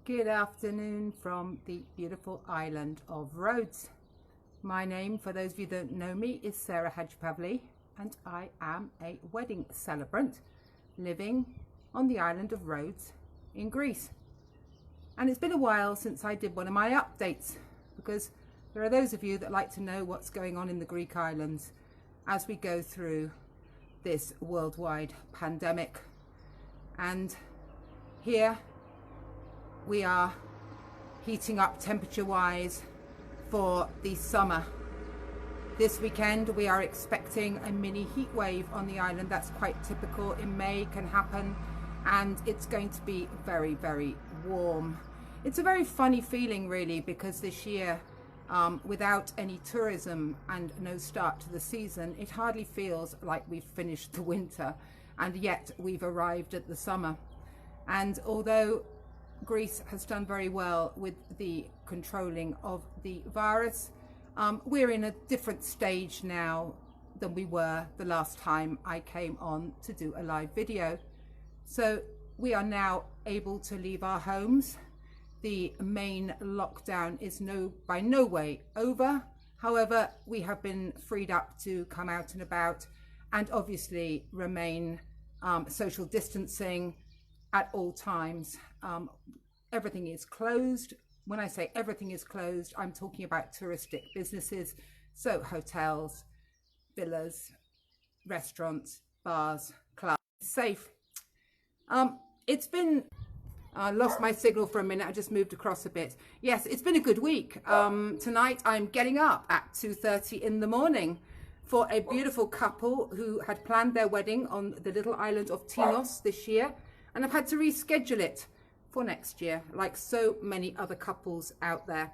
Good afternoon from the beautiful Island of Rhodes. My name, for those of you that don't know me, is Sarah Hajpavli, and I am a wedding celebrant living on the Island of Rhodes in Greece. And it's been a while since I did one of my updates, because there are those of you that like to know what's going on in the Greek islands as we go through this worldwide pandemic. And here we are heating up temperature-wise for the summer. This weekend we are expecting a mini heat wave on the island. That's quite typical in May, can happen, and it's going to be very, very warm. It's a very funny feeling really, because this year without any tourism and no start to the season, it hardly feels like we've finished the winter, and yet we've arrived at the summer. And although Greece has done very well with the controlling of the virus, we're in a different stage now than we were the last time I came on to do a live video. So we are now able to leave our homes. The main lockdown is by no way over. However, we have been freed up to come out and about, and obviously remain social distancing at all times. Everything is closed. When I say everything is closed, I'm talking about touristic businesses, so hotels, villas, restaurants, bars, clubs. Safe. It's been, I lost my signal for a minute, I just moved across a bit. Yes, it's been a good week. Tonight I'm getting up at 2:30 in the morning for a beautiful couple who had planned their wedding on the little island of Tinos this year, and I've had to reschedule it for next year, like so many other couples out there.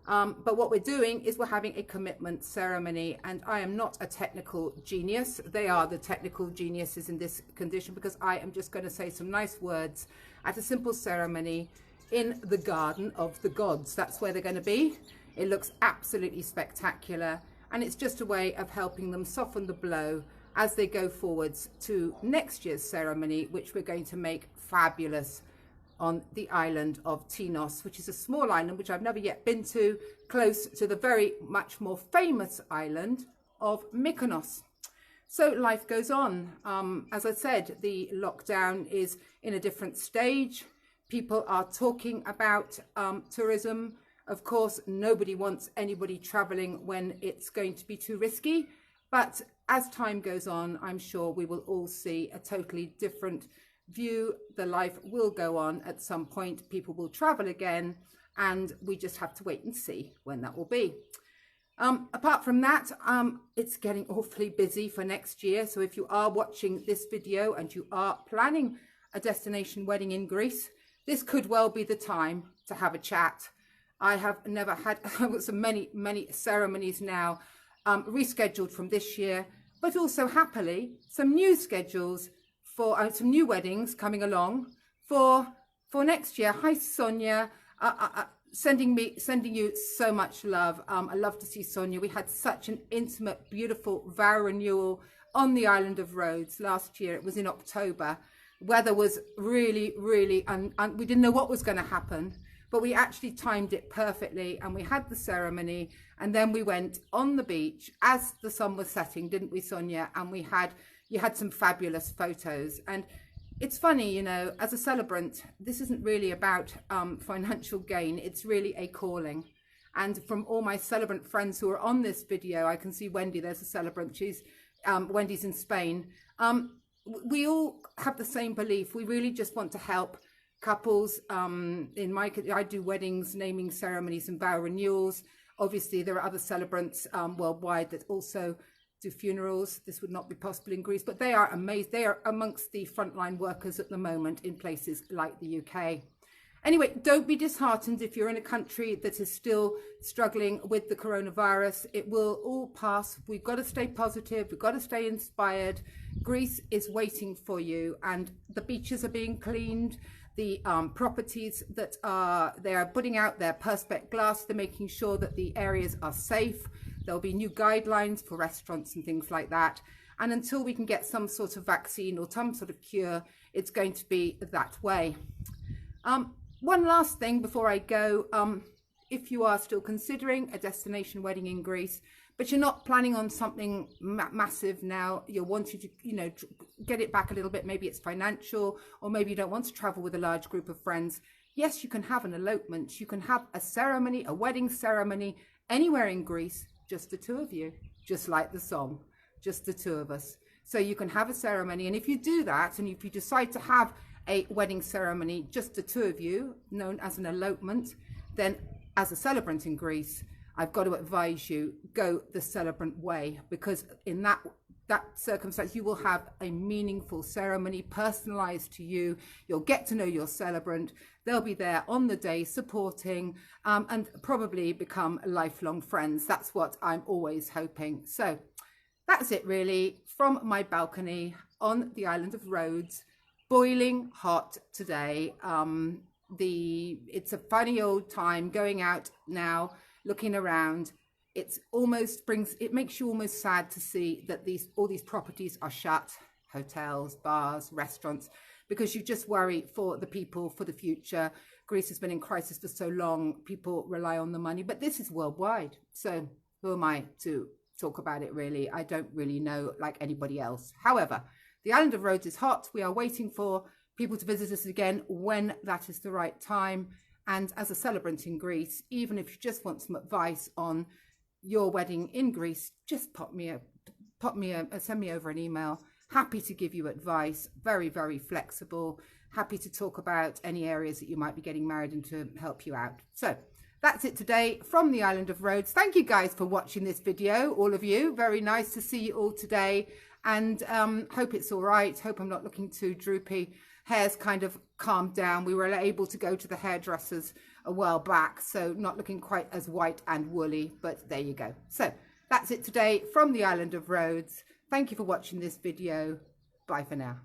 But what we're doing is we're having a commitment ceremony, and I am not a technical genius. They are the technical geniuses in this condition, because I am just going to say some nice words at a simple ceremony in the garden of the gods. That's where they're going to be. It looks absolutely spectacular, and it's just a way of helping them soften the blow as they go forwards to next year's ceremony, which we're going to make fabulous on the island of Tinos, which is a small island which I've never yet been to, close to the very much more famous island of Mykonos. So life goes on. As I said, the lockdown is in a different stage. People are talking about tourism. Of course, nobody wants anybody traveling when it's going to be too risky. But as time goes on, I'm sure we will all see a totally different view. The life will go on at some point. People will travel again, and we just have to wait and see when that will be. Apart from that, it's getting awfully busy for next year. So if you are watching this video and you are planning a destination wedding in Greece, this could well be the time to have a chat. I have never had so many ceremonies now rescheduled from this year, but also happily some new schedules for some new weddings coming along for next year. Hi Sonia, sending you so much love. I love to see Sonia. We had such an intimate, beautiful vow renewal on the Island of Rhodes last year. It was in October. Weather was really, we didn't know what was going to happen, but we actually timed it perfectly, and we had the ceremony, and then we went on the beach as the sun was setting, didn't we, Sonia? And you had some fabulous photos. And it's funny, you know, as a celebrant, this isn't really about financial gain. It's really a calling. And from all my celebrant friends who are on this video, I can see Wendy, there's a celebrant. Wendy's in Spain. We all have the same belief. We really just want to help couples. I do weddings, naming ceremonies, and vow renewals. Obviously, there are other celebrants worldwide that also do funerals. This would not be possible in Greece, but they are amazing. They are amongst the frontline workers at the moment in places like the UK. Anyway, don't be disheartened if you're in a country that is still struggling with the coronavirus. It will all pass. We've got to stay positive. We've got to stay inspired. Greece is waiting for you, and the beaches are being cleaned. The properties that they are putting out their perspex glass. They're making sure that the areas are safe. There'll be new guidelines for restaurants and things like that. And until we can get some sort of vaccine or some sort of cure, it's going to be that way. one last thing before I go. If you are still considering a destination wedding in Greece, but you're not planning on something massive now, you're wanting to, get it back a little bit. Maybe it's financial, or maybe you don't want to travel with a large group of friends. Yes, you can have an elopement. You can have a ceremony, a wedding ceremony, anywhere in Greece, just the two of you, just like the song, just the two of us. So you can have a ceremony. And if you do that, and if you decide to have a wedding ceremony, just the two of you, known as an elopement, then as a celebrant in Greece, I've got to advise you, go the celebrant way, because in that circumstance, you will have a meaningful ceremony personalized to you. You'll get to know your celebrant. They'll be there on the day supporting, and probably become lifelong friends. That's what I'm always hoping. So that's it really from my balcony on the island of Rhodes. Boiling hot today. It's a funny old time going out now, looking around. It makes you almost sad to see that all these properties are shut, hotels, bars, restaurants, because you just worry for the people, for the future. Greece has been in crisis for so long, people rely on the money, but this is worldwide. So who am I to talk about it really? I don't really know like anybody else. However, the island of Rhodes is hot. We are waiting for people to visit us again when that is the right time. And as a celebrant in Greece, even if you just want some advice on your wedding in Greece, just send me over an email. Happy to give you advice. Very, very flexible. Happy to talk about any areas that you might be getting married and to help you out. So that's it today from the island of Rhodes. Thank you guys for watching this video, all of you. Very nice to see you all today. And hope it's all right. Hope I'm not looking too droopy. Hair's kind of calmed down. We were able to go to the hairdressers a while back, so not looking quite as white and woolly, but there you go. So that's it today from the island of Rhodes. Thank you for watching this video. Bye for now.